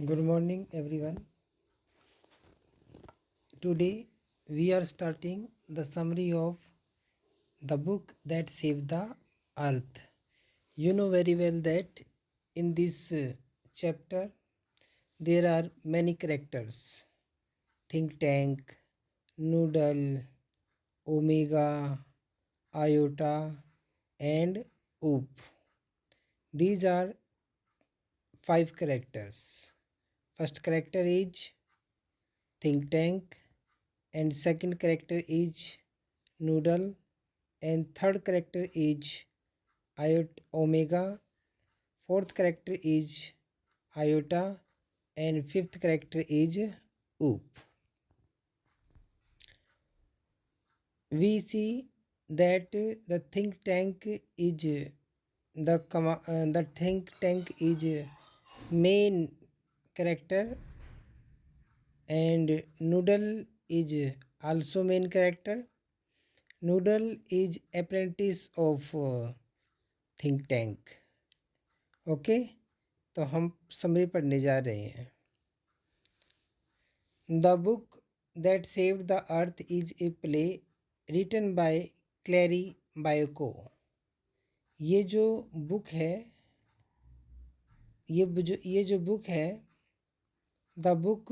Good morning, everyone. Today we are starting the summary of the book that saved the earth. You know very well that in this chapter there are many characters: think tank, noodle, omega, iota, and oop. These are five characters. First character is think tank, and second character is noodle, and third character is omega, fourth character is iota, and fifth character is oop. We see that the think tank is the think tank is main character, and noodle is also main character. Noodle is apprentice of think tank. Okay, तो हम summary पढ़ने जा रहे हैं। The book that saved the earth is a play written by Claire Boiko. ये जो book है, ये जो बुक है, the book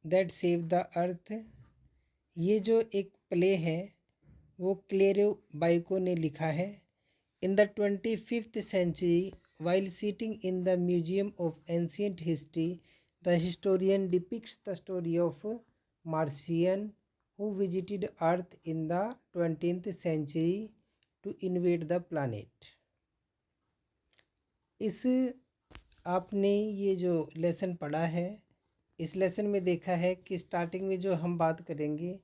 that saved the earth, ये जो एक प्ले है वो क्लेरो बायोको ने लिखा है। In the 25th century, while sitting in the Museum of Ancient History, the historian depicts the story of Marcian who visited Earth in the 20th century to invade the planet. इस आपने ये जो lesson पढ़ा है, इस lesson में देखा है कि स्टार्टिंग में जो हम बात करेंगे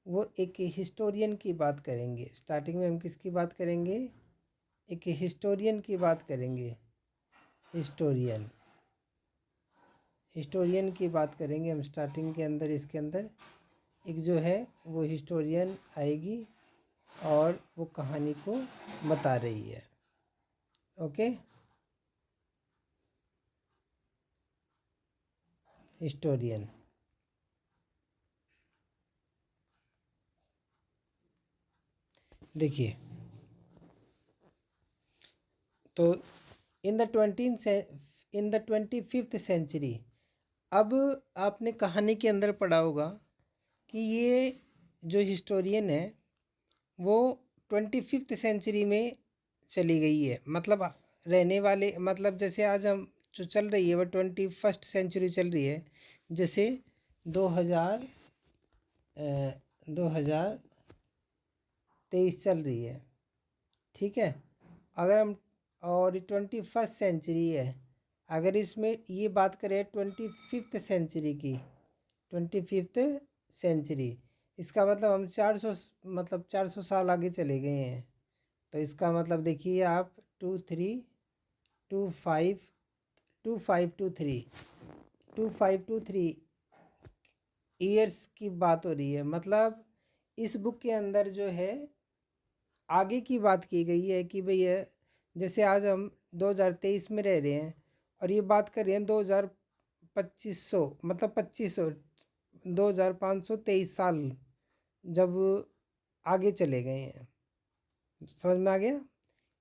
वो एक हिस्टोरियन की बात करेंगे। स्टार्टिंग में हम किसकी बात करेंगे? एक हिस्टोरियन की बात करेंगे। हिस्टोरियन की बात करेंगे हम स्टार्टिंग के अंदर। इसके अंदर एक जो है वो हिस्टोरियन आएगी और वो कहानी को बता रही है। Okay, historian. देखिए, तो इन द 25th सेंचुरी, अब आपने कहानी के अंदर पढ़ा होगा कि ये जो हिस्टोरियन है वो 25th सेंचुरी में चली गई है। मतलब रहने वाले, मतलब जैसे आज हम जो चल रही है वो 21st सेंचुरी चल रही है। जैसे 2023 चल रही है, ठीक है। अगर हम, और 21st सेंचुरी है, अगर इसमें ये बात करें 25th सेंचुरी की, 25th सेंचुरी, इसका मतलब हम 400 साल आगे चले गए हैं। तो इसका मतलब देखिए आप 2523 ईयर्स की बात हो रही है। मतलब इस बुक के अंदर जो है आगे की बात की गई है कि भैया जैसे आज हम 2023 में रह रहे हैं और ये बात कर रहे हैं 2500, मतलब 2523 साल जब आगे चले गए हैं। समझ में आ गया?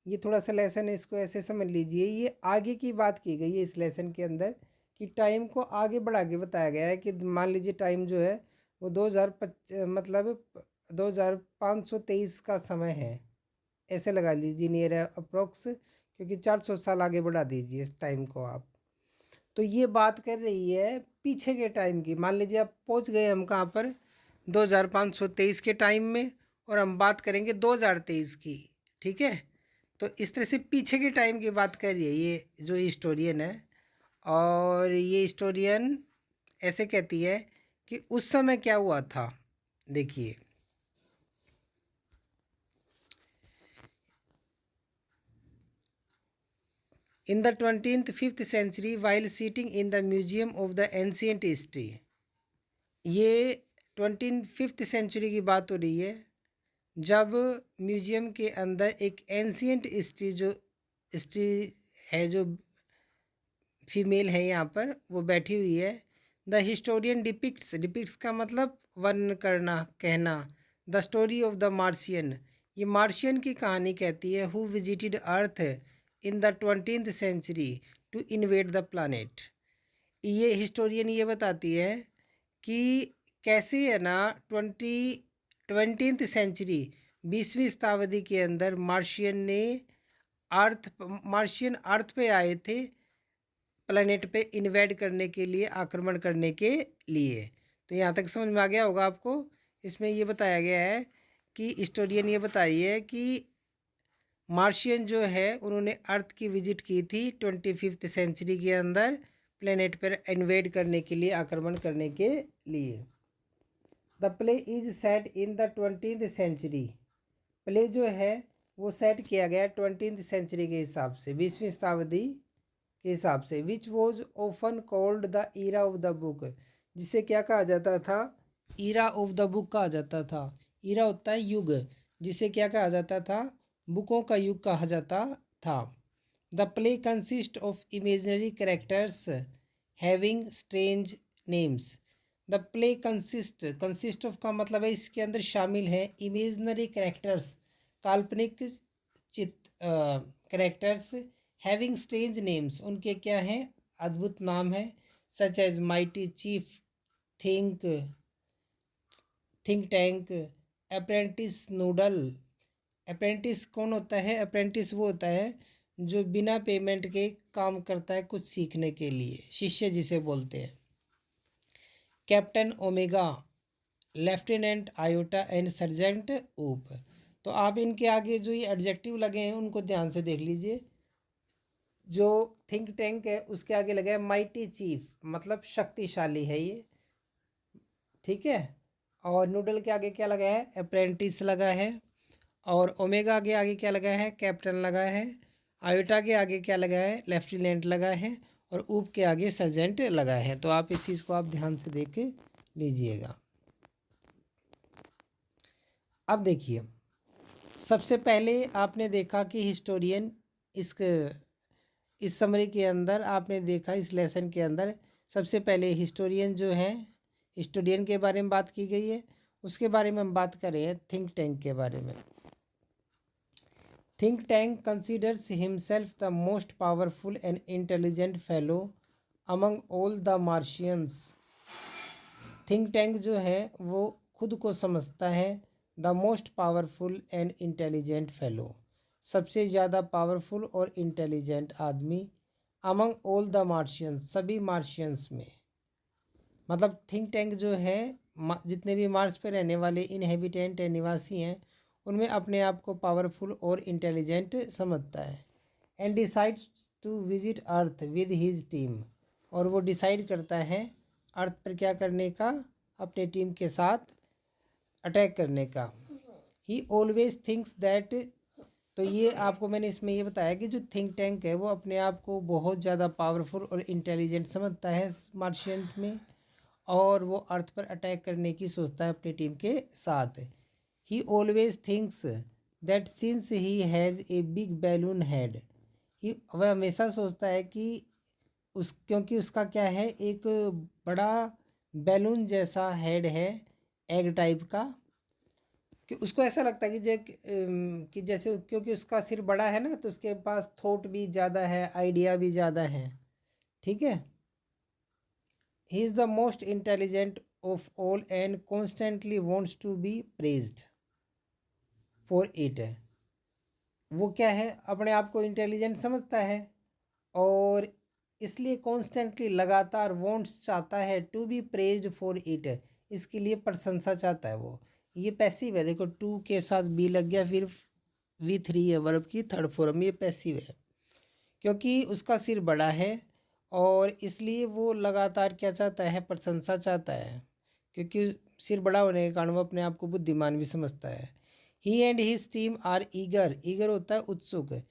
ये थोड़ा सा लेसन है, इसको ऐसे समझ लीजिए। ये आगे की बात की गई है इस लेसन के अंदर कि टाइम को आगे बढ़ा के बताया गया है कि मान लीजिए टाइम जो है वो 2523 का समय है, ऐसे लगा लीजिए नियर अप्रोक्स, क्योंकि 400 साल आगे बढ़ा दीजिए इस टाइम को आप। तो ये बात कर रही है पीछे के टाइम की। मान लीजिए आप पहुंच गए हम कहाँ पर, 2523 के टाइम में, और हम बात करेंगे 2023 की, ठीक है। तो इस तरह से पीछे के टाइम की बात कर रही है ये जो हिस्टोरियन है। और ये हिस्टोरियन ऐसे कहती है कि उस समय क्या हुआ था। देखिए, in the 25th century, while sitting in the Museum of the Ancient History, ये 25th सेंचुरी की बात हो रही है जब म्यूजियम के अंदर एक एंशियंट हिस्ट्री जो हिस्ट्री है, जो फीमेल है यहाँ पर, वो बैठी हुई है। द हिस्टोरियन डिपिक्ट्स का मतलब वर्णन करना, कहना। The story of the Martian, ये मार्शियन की कहानी कहती है। Who visited earth in the 20th century to invade the planet. ये हिस्टोरियन ये बताती है कि कैसे है ना 20th सेंचुरी, 20वीं शताब्दी के अंदर मार्शियन अर्थ पे आए थे, प्लेनेट पे इन्वेड करने के लिए, आक्रमण करने के लिए। तो यहाँ तक समझ में आ गया होगा आपको। इसमें ये बताया गया है कि हिस्टोरियन ये बताई है कि मार्शियन जो है उन्होंने अर्थ की विजिट की थी 25th सेंचुरी के अंदर, प्लेनेट पर इन्वेड करने के लिए, आक्रमण करने के लिए। The play is set in the 20th century, play जो है वो सेट किया गया 20th सेंचुरी के हिसाब से, 20वीं शताब्दी के हिसाब से। Which was often called the era of the book, जिसे क्या कहा जाता था? ईरा ऑफ द बुक कहा जाता था। ईरा होता है युग, जिसे क्या कहा जाता था? बुकों का युग कहा जाता था। The play consist of imaginary characters having strange names. The play consist of का मतलब है इसके अंदर शामिल है इमेजिनरी कैरेक्टर्स, काल्पनिक कैरेक्टर्स, हैविंग स्ट्रेंज नेम्स, उनके क्या हैं? अद्भुत नाम है। Such as mighty chief, think tank, apprentice noodle. Apprentice कौन होता है? अप्रेंटिस वो होता है जो बिना पेमेंट के काम करता है कुछ सीखने के लिए, शिष्य जिसे बोलते हैं। Captain omega, lieutenant iota and sergeant ऊप। तो आप इनके आगे जो ये एडजेक्टिव लगे हैं उनको ध्यान से देख लीजिए। जो थिंक टैंक है उसके आगे लगा है माइटी चीफ, मतलब शक्तिशाली है ये, ठीक है। और नूडल के आगे क्या लगा है? अप्रेंटिस लगा है। और ओमेगा के आगे क्या लगा है? कैप्टन लगा है। आयोटा के आगे क्या लगा है? लेफ्टिनेंट लगा है। और ऊप के आगे सर्जेंट लगा है। तो आप इस चीज़ को आप ध्यान से देख लीजिएगा। अब देखिए, सबसे पहले आपने देखा कि हिस्टोरियन, इस समरी के अंदर आपने देखा, इस लेसन के अंदर सबसे पहले हिस्टोरियन जो है, हिस्टोरियन के बारे में बात की गई है। उसके बारे में हम बात करें थिंक टैंक के बारे में। Think tank considers himself the most powerful and intelligent fellow among all the Martians. Think tank जो है वो खुद को समझता है the most powerful and intelligent fellow, सबसे ज़्यादा पावरफुल और इंटेलिजेंट आदमी, अमंग ऑल द मार्शियंस, सभी मार्शियंस में। मतलब थिंक टैंक जो है जितने भी मार्स पे रहने वाले इनहेबिटेंट निवासी हैं उनमें अपने आप को पावरफुल और इंटेलिजेंट समझता है। And decides to visit earth with his team, और वो डिसाइड करता है अर्थ पर क्या करने का? अपने टीम के साथ अटैक करने का। ही ऑलवेज थिंक्स दैट, तो ये आपको मैंने इसमें ये बताया कि जो थिंक टैंक है वो अपने आप को बहुत ज़्यादा पावरफुल और इंटेलिजेंट समझता है मार्शियन में, और वो अर्थ पर अटैक करने की सोचता है अपनी टीम के साथ। ही always thinks that since he has a big balloon head, वह हमेशा सोचता है कि क्योंकि उसका क्या है, एक बड़ा बैलून जैसा हेड है, एग टाइप का, कि उसको ऐसा लगता है कि जैसे क्योंकि उसका सिर बड़ा है ना, तो उसके पास थॉट भी ज़्यादा है, आइडिया भी ज़्यादा है, ठीक है। He is the most intelligent of all and constantly wants to be praised for it. वो क्या है, अपने आप को इंटेलिजेंट समझता है और इसलिए कॉन्स्टेंटली, लगातार वॉन्ट्स चाहता है to be praised for it, इसके लिए प्रशंसा चाहता है वो। ये पैसिव है, देखो टू के साथ बी लग गया, फिर V3 है वर्ब की थर्ड फॉर्म, ये पैसिव है। क्योंकि उसका सिर बड़ा है और इसलिए वो लगातार क्या चाहता है? प्रशंसा चाहता है, क्योंकि सिर बड़ा होने के कारण वो अपने आप को बुद्धिमान भी समझता है। He and his team are eager होता है उत्सुक,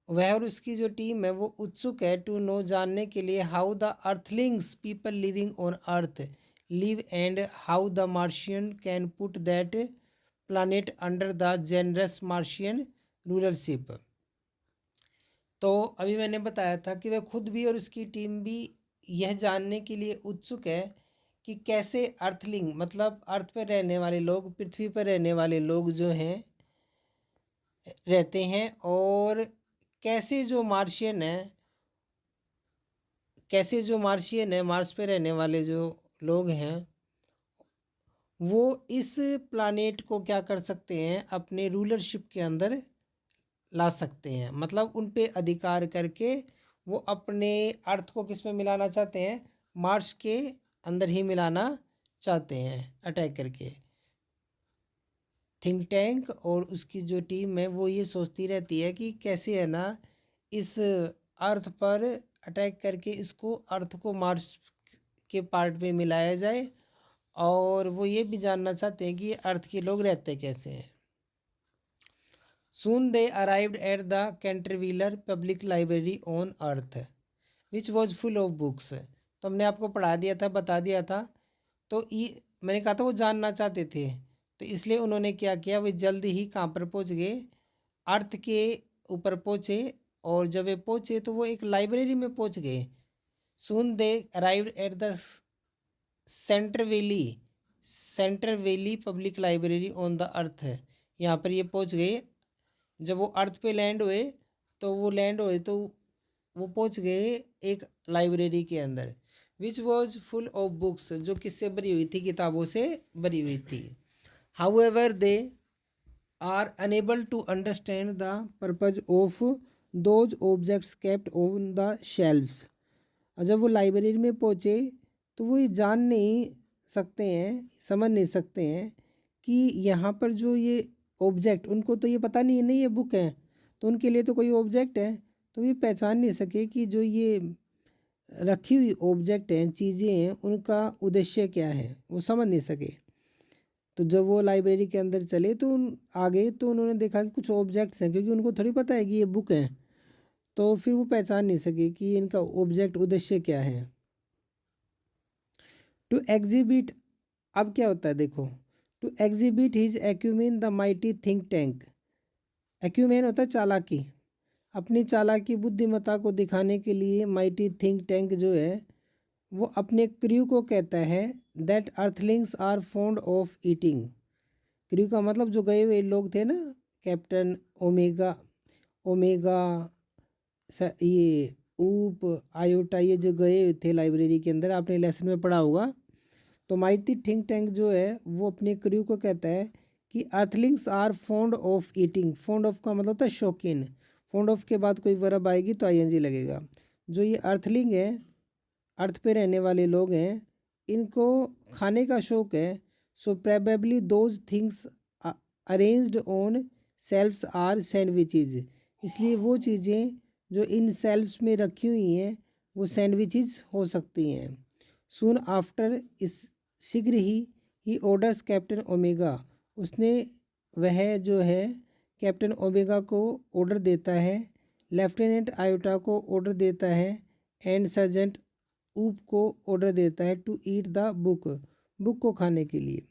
वह और उसकी जो टीम है वो उत्सुक है टू नो, जानने के लिए, how the Earthlings people living on earth live and how the Martian can put that planet under the generous Martian rulership. तो अभी मैंने बताया था कि वह खुद भी और उसकी टीम भी यह जानने के लिए उत्सुक है कि कैसे अर्थलिंग मतलब अर्थ पर रहने वाले लोग, पृथ्वी पर रहने वाले लोग जो हैं रहते हैं, और कैसे जो मार्शियन है मार्स पे रहने वाले जो लोग हैं वो इस प्लानेट को क्या कर सकते हैं, अपने रूलरशिप के अंदर ला सकते हैं। मतलब उन पे अधिकार करके वो अपने अर्थ को किस में मिलाना चाहते हैं, मार्स के अंदर ही मिलाना चाहते हैं अटैक करके। थिंक टैंक और उसकी जो टीम है वो ये सोचती रहती है कि कैसे है ना इस अर्थ पर अटैक करके इसको, अर्थ को मार्स के पार्ट में मिलाया जाए, और वो ये भी जानना चाहते हैं कि अर्थ के लोग रहते कैसे हैं। Soon they arrived at the Canterville Public Library on Earth, which was full of books. तो हमने आपको पढ़ा दिया था, बता दिया था। तो ये मैंने कहा था वो जानना चाहते थे, तो इसलिए उन्होंने क्या किया, वे जल्द ही कहाँ पर पहुँच गए, अर्थ के ऊपर पहुँचे। और जब वे पहुँचे तो वो एक लाइब्रेरी में पहुँच गए। Soon they arrived at the centre valley public library on the earth. यहाँ पर ये पहुँच गए। जब वो अर्थ पे लैंड हुए तो वो पहुंच गए एक लाइब्रेरी के अंदर, which was full of books, जो किससे भरी हुई थी, किताबों से भरी हुई थी। However they are unable to understand the purpose of those objects kept on the shelves. और जब वो लाइब्रेरी में पहुँचे तो वो ये जान नहीं सकते हैं, समझ नहीं सकते हैं कि यहाँ पर जो ये ऑब्जेक्ट, उनको तो ये पता नहीं ये बुक है, तो उनके लिए तो कोई ऑब्जेक्ट है, तो ये पहचान नहीं सके कि जो ये रखी हुई ऑब्जेक्ट हैं, चीज़ें हैं, उनका उद्देश्य क्या है, वो समझ नहीं सके। तो जब वो लाइब्रेरी के अंदर चले तो आगे तो उन्होंने देखा कि कुछ ऑब्जेक्ट्स हैं, क्योंकि उनको थोड़ी पता है कि ये बुक है, तो फिर वो पहचान नहीं सके कि इनका ऑब्जेक्ट उद्देश्य क्या है। टू एग्जिबिट, अब क्या होता है देखो, to exhibit his acumen the mighty think tank. Acumen होता है चालाकी, अपनी चालाकी बुद्धिमत्ता को दिखाने के लिए माइटी थिंक टैंक जो है वो अपने क्रू को कहता है that earthlings are fond of eating. Crew का मतलब जो गए हुए लोग थे ना, कैप्टन ओमेगा ओमेगा ये ऊप आयोटा, ये जो गए हुए थे लाइब्रेरी के अंदर, आपने लेसन में पढ़ा होगा। तो माइटी थिंक टैंक जो है वो अपने क्रू को कहता है कि earthlings are fond of eating. Fond of का मतलब होता है शौकीन। फॉन्ड ऑफ के बाद कोई वर्ब आएगी तो आईएनजी लगेगा। जो ये अर्थलिंग है, अर्थ पे रहने वाले लोग हैं, इनको खाने का शौक है। So probably those things arranged on shelves are sandwiches. इसलिए वो चीज़ें जो इन सेल्फ्स में रखी हुई हैं वो सैंडविचेज हो सकती हैं। सून आफ्टर, इस शीघ्र ही ऑर्डर्स कैप्टन ओमेगा, उसने वह जो है कैप्टन ओमेगा को ऑर्डर देता है, लेफ्टिनेंट आयोटा को ऑर्डर देता है, एंड सर्जेंट ऊप को ऑर्डर देता है टू ईट द बुक को खाने के लिए।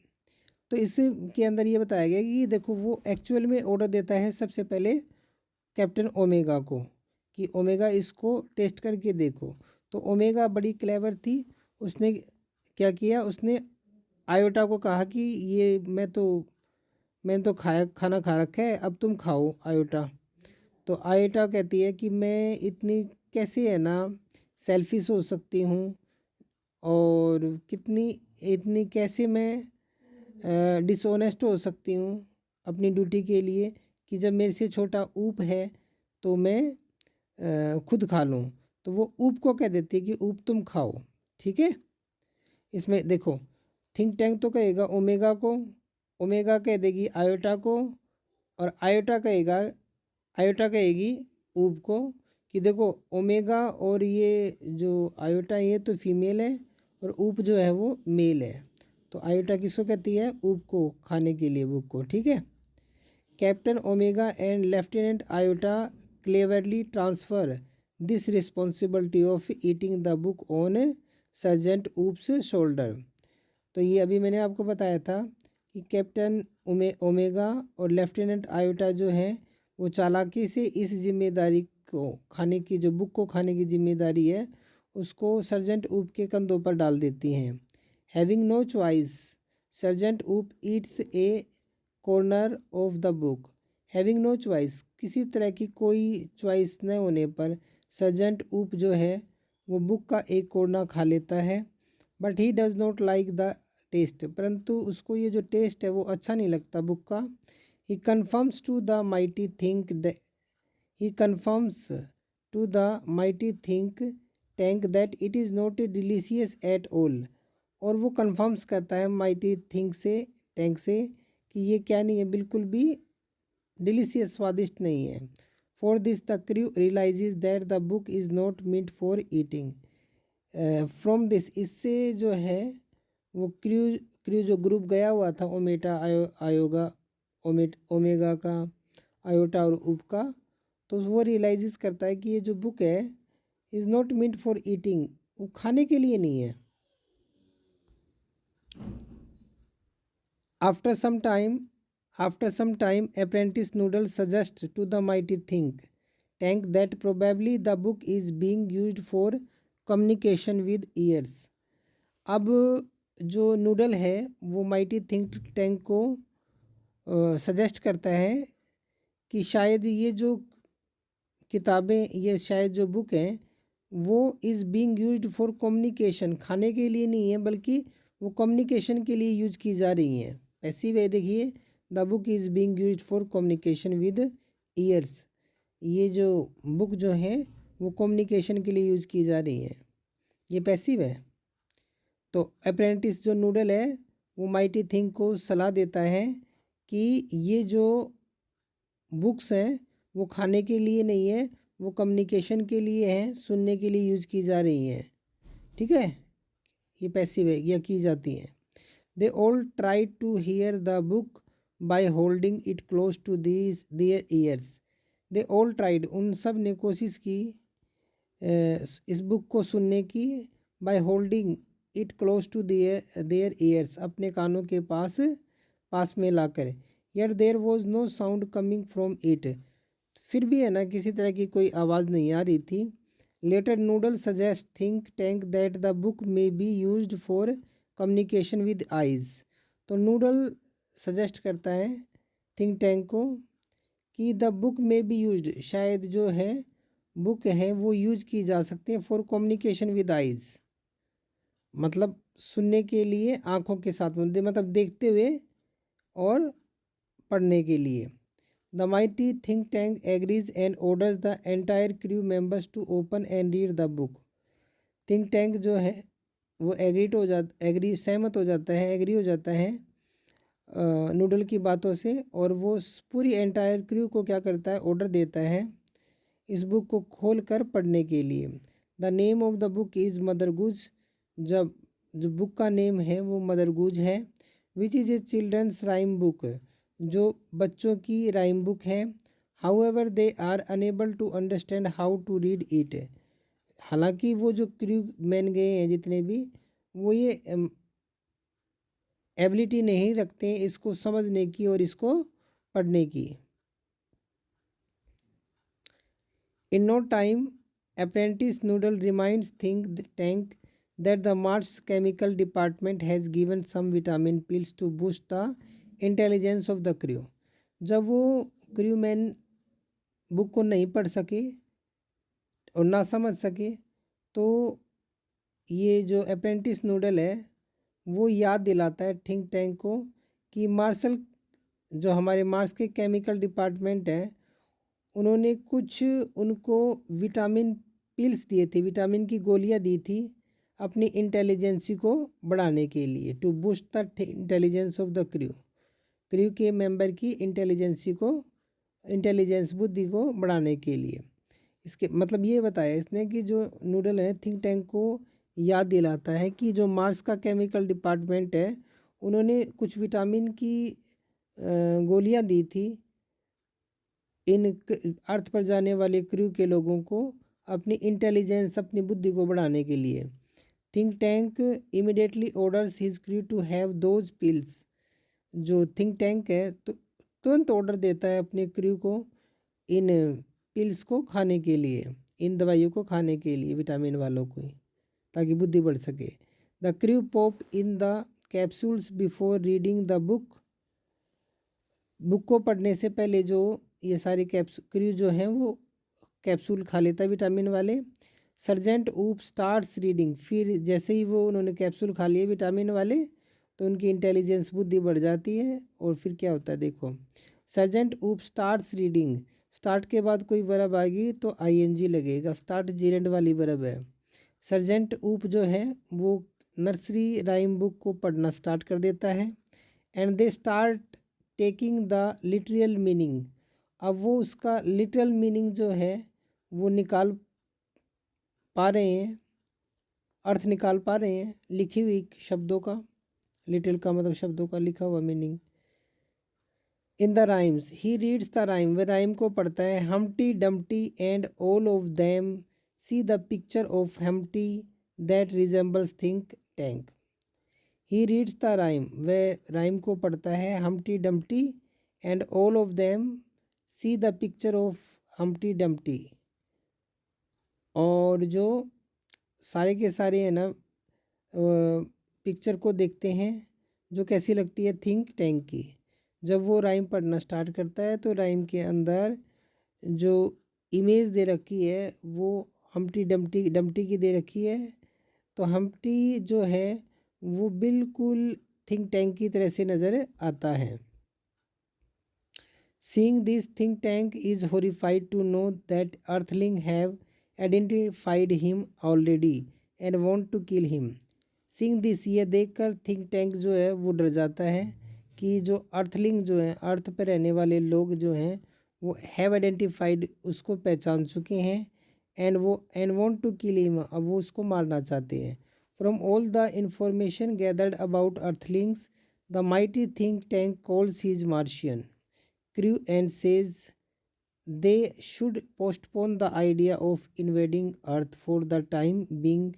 तो इसके अंदर ये बताया गया कि देखो वो एक्चुअल में ऑर्डर देता है सबसे पहले कैप्टन ओमेगा को कि ओमेगा इसको टेस्ट करके देखो। तो ओमेगा बड़ी क्लेवर थी, उसने क्या किया, उसने आयोटा को कहा कि ये मैंने तो खाना खा रखा है, अब तुम खाओ आयोटा। तो आयोटा कहती है कि मैं इतनी कैसे है ना सेल्फिश हो सकती हूँ, और इतनी कैसे मैं डिसऑनेस्ट हो सकती हूँ अपनी ड्यूटी के लिए, कि जब मेरे से छोटा ऊप है तो मैं खुद खा लूँ। तो वो ऊप को कह देती है कि ऊप तुम खाओ, ठीक है। इसमें देखो थिंक टैंक तो कहेगा ओमेगा को, ओमेगा कह देगी आयोटा को, और आयोटा कहेगी ऊप को कि देखो ओमेगा और ये जो आयोटा ये तो फीमेल है और ऊप जो है वो मेल है। तो आयोटा किसको कहती है, ऊप को खाने के लिए बुक को, ठीक है। Captain omega and lieutenant iota cleverly transfer this responsibility of eating the book on sergeant oops shoulder. तो ये अभी मैंने आपको बताया था कि कैप्टन ओमेगा और लेफ्टिनेंट आयोटा जो हैं वो चालाकी से इस जिम्मेदारी को खाने की जो बुक को खाने की जिम्मेदारी है उसको सर्जेंट ऊप के कंधों पर डाल देती हैं। Having no choice sergeant Oop eats a corner of the book. Having no choice किसी तरह की कोई चॉइस न होने पर सर्जेंट ऊप जो है वो बुक का एक कोर्नर खा लेता है। But he does not like the taste, परंतु उसको ये जो टेस्ट है वो अच्छा नहीं लगता बुक का। He confirms to the mighty think he confirms to the mighty think tank that it is not delicious at all। और वो कन्फर्म्स करता है माइटी थिंक से टैंक से कि ये क्या नहीं है, बिल्कुल भी डिलीशियस स्वादिष्ट नहीं है। For this the crew realizes that the book is not meant for eating. From this इससे जो है वो क्रू जो ग्रुप गया हुआ था ओमेटा आयोगा ओमेगा का आयोटा और उप का, तो वो रियलाइज करता है कि ये जो बुक है is not meant for eating, वो खाने के लिए नहीं है। After some time apprentice noodle suggest to the mighty tank that probably the book is being used for communication with ears. अब जो नूडल है वो माइटी थिंक टैंक को सजेस्ट करता है कि शायद ये जो किताबें, ये शायद जो बुक हैं वो is being used for communication, खाने के लिए नहीं है बल्कि वो कम्युनिकेशन के लिए यूज की जा रही हैं। पैसिव है, देखिए the book is being used for communication with years. ये जो बुक जो है वो कम्युनिकेशन के लिए यूज की जा रही है, ये पैसिव है। तो अप्रेंटिस जो नूडल है वो माइटी थिंक को सलाह देता है कि ये जो बुक्स हैं वो खाने के लिए नहीं है, वो कम्युनिकेशन के लिए हैं, सुनने के लिए यूज की जा रही हैं। ठीक है, ये पैसिव है, यह की जाती हैं। They all try to hear the book by holding it close to this their ears. They all tried, उन सब ने कोशिश की इस बुक को सुनने की, by holding it close to their ears, अपने कानों के पास में लाकर। Yet there was no sound coming from it, फिर भी है ना किसी तरह की कोई आवाज़ नहीं आ रही थी। Later noodle suggest think tank that the book may be used for communication with eyes. तो नूडल सजेस्ट करता है थिंक टैंक को कि the book may be used, शायद जो है बुक है वो यूज की जा सकती है फॉर कम्युनिकेशन विद आइज़, मतलब सुनने के लिए आँखों के साथ में, मतलब देखते हुए और पढ़ने के लिए। The mighty think tank agrees and orders the entire crew members to open and read the book. Think tank जो है वो सहमत हो जाता है, एग्री हो जाता है नूडल की बातों से, और वो पूरी एंटायर क्रू को क्या करता है, ऑर्डर देता है इस बुक को खोल कर पढ़ने के लिए। The name of the book is mother गुज, जब जो बुक का नेम है वो मदर गुज है। Which is a children's rhyme book, जो बच्चों की राइम बुक है। However they are unable to understand how to read it, हालांकि वो जो क्रू मैन गए हैं जितने भी, वो ये एबिलिटी नहीं रखते हैं इसको समझने की और इसको पढ़ने की। In no time apprentice noodle reminds think tank that the Mars chemical department has given some vitamin pills to boost the intelligence of the crew। जब वो क्रू मैन बुक को नहीं पढ़ सके और ना समझ सके तो ये जो अप्रेंटिस नूडल है वो याद दिलाता है थिंक टैंक को कि मार्शल जो हमारे मार्स के केमिकल डिपार्टमेंट है उन्होंने कुछ उनको विटामिन पिल्स दिए थे, विटामिन की गोलियां दी थी अपनी इंटेलिजेंसी को बढ़ाने के लिए, to boost the intelligence of the crew के मेंबर की इंटेलिजेंस बुद्धि को बढ़ाने के लिए। इसके मतलब ये बताया इसने कि जो नूडल है थिंक टैंक को याद दिलाता है कि जो मार्स का केमिकल डिपार्टमेंट है उन्होंने कुछ विटामिन की गोलियां दी थी इन अर्थ पर जाने वाले क्रू के लोगों को अपनी इंटेलिजेंस, अपनी बुद्धि को बढ़ाने के लिए। Think tank immediately orders his crew to have those pills, जो थिंक टैंक है तो तुरंत ऑर्डर देता है अपने क्रू को इन पिल्स को खाने के लिए, इन दवाइयों को खाने के लिए, विटामिन वालों को, ताकि बुद्धि बढ़ सके। The crew pop in the capsules before reading the book. Book को पढ़ने से पहले जो ये सारे क्रू जो हैं वो कैप्सूल खा लेता है विटामिन वाले। सर्जेंट ऊप स्टार्ट्स रीडिंग, फिर जैसे ही वो उन्होंने कैप्सूल खा लिए विटामिन वाले तो उनकी इंटेलिजेंस बुद्धि बढ़ जाती है। और फिर क्या होता है देखो, सर्जेंट ऊप स्टार्ट्स रीडिंग, स्टार्ट के बाद कोई वर्ब आएगी तो आईएनजी लगेगा, स्टार्ट जीरेंड वाली वर्ब है। सर्जेंट ऊप जो है वो नर्सरी राइम बुक को पढ़ना स्टार्ट कर देता है। And they start taking the literal meaning, अब वो उसका लिटरल मीनिंग जो है वो निकाल पा रहे हैं, अर्थ निकाल पा रहे हैं लिखी हुई शब्दों का। लिटिल का मतलब शब्दों का लिखा हुआ meaning. In the rhymes, he reads the rhyme, वह राइम को पढ़ता है। हमटी Dumpty and all of them see the picture of हमटी that resembles think tank. He reads the rhyme, वह राइम को पढ़ता है। हमटी Dumpty and all of them see the picture of हमटी Dumpty, और जो सारे के सारे है ना पिक्चर को देखते हैं जो कैसी लगती है, थिंक टैंक की। जब वो राइम पढ़ना स्टार्ट करता है तो राइम के अंदर जो इमेज दे रखी है वो हमटी डम्टी डम्टी की दे रखी है। तो हमटी जो है वो बिल्कुल थिंक टैंक की तरह से नज़र आता है। Seeing this think tank is horrified to know that Earthling have identified him already and want to kill him. Seeing this, ये देखकर think tank जो है वो डर जाता है कि जो अर्थलिंग जो है, अर्थ पर रहने वाले लोग जो हैं वो हैव आइडेंटिफाइड, उसको पहचान चुके हैं। And want to kill him, अब वो उसको मारना चाहते हैं। From all the information gathered about earthlings the mighty think tank calls his Martian crew and says they should postpone the idea of invading Earth for the time being.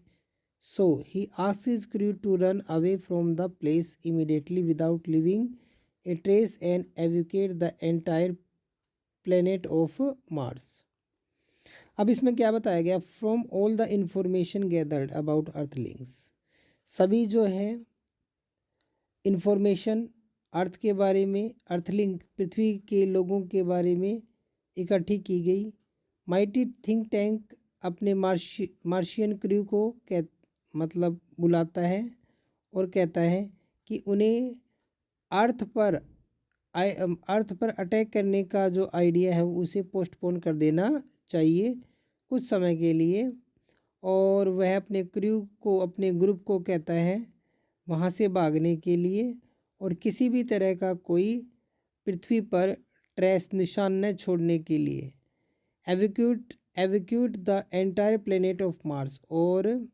So he asks his crew to run away from the place immediately without leaving a trace and evacuate the entire planet of Mars. अब इसमें क्या बताया गया, from all the information gathered about Earthlings, सभी जो है information अर्थ के बारे में, अर्थलिंग पृथ्वी के लोगों के बारे में इकट्ठी की गई। माइटी थिंक टैंक अपने मार्शियन क्रू को मतलब बुलाता है और कहता है कि उन्हें अर्थ पर अटैक करने का जो आइडिया है उसे पोस्टपोन कर देना चाहिए कुछ समय के लिए। और वह अपने क्रू को, अपने ग्रुप को कहता है वहाँ से भागने के लिए और किसी भी तरह का कोई पृथ्वी पर ट्रेस निशान न छोड़ने के लिए। Evacuate the entire planet of Mars, और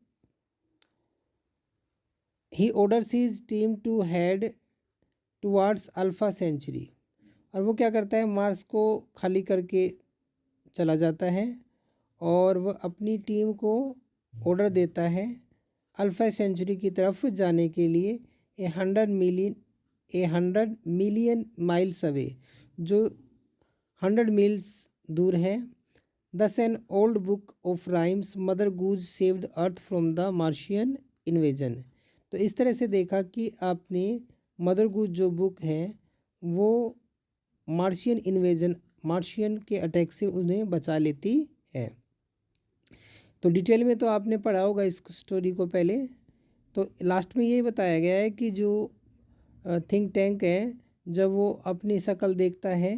he orders his team to head towards Alpha Centauri, और वो क्या करता है, मार्स को खाली करके चला जाता है और वह अपनी टीम को ऑर्डर देता है अल्फा सेंचुरी की तरफ जाने के लिए। 100 मिलियन माइल्स अवे, जो 100 मील्स दूर है। दस an old book of rhymes mother goose saved earth from the Martian invasion. तो इस तरह से देखा कि आपने मदर गूज जो बुक है वो मार्शियन इन्वेजन, मार्शियन के अटैक से उन्हें बचा लेती है। तो डिटेल में तो आपने पढ़ा होगा इस स्टोरी को पहले। तो लास्ट में ये बताया गया है कि जो थिंक टैंक है जब वो अपनी शक्ल देखता है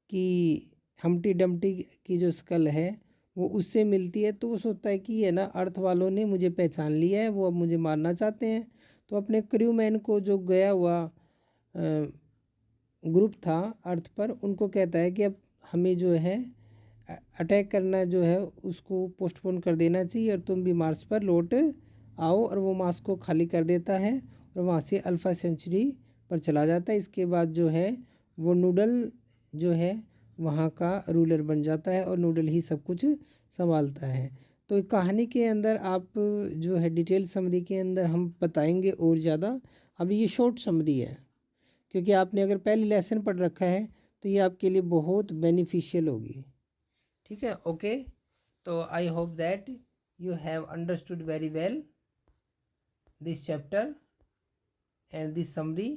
कि हमटी डम्टी की जो शक्ल है वो उससे मिलती है तो वो सोचता है कि ये ना अर्थ वालों ने मुझे पहचान लिया है, वो अब मुझे मारना चाहते हैं। तो अपने क्रू मैन को, जो गया हुआ ग्रुप था अर्थ पर, उनको कहता है कि अब हमें जो है अटैक करना जो है उसको पोस्टपोन कर देना चाहिए और तुम भी मार्स पर लौट आओ। और वो मार्स को खाली कर देता है और वहाँ से अल्फा सेंचुरी पर चला जाता है। इसके बाद जो है वो नूडल जो है वहाँ का रूलर बन जाता है और नूडल ही सब कुछ संभालता है। तो कहानी के अंदर आप जो है डिटेल समरी के अंदर हम बताएंगे और ज़्यादा। अभी ये शॉर्ट समरी है क्योंकि आपने अगर पहले लेसन पढ़ रखा है तो ये आपके लिए बहुत बेनिफिशियल होगी। ठीक है, ओके। तो I hope that you have understood very well this chapter and this summary.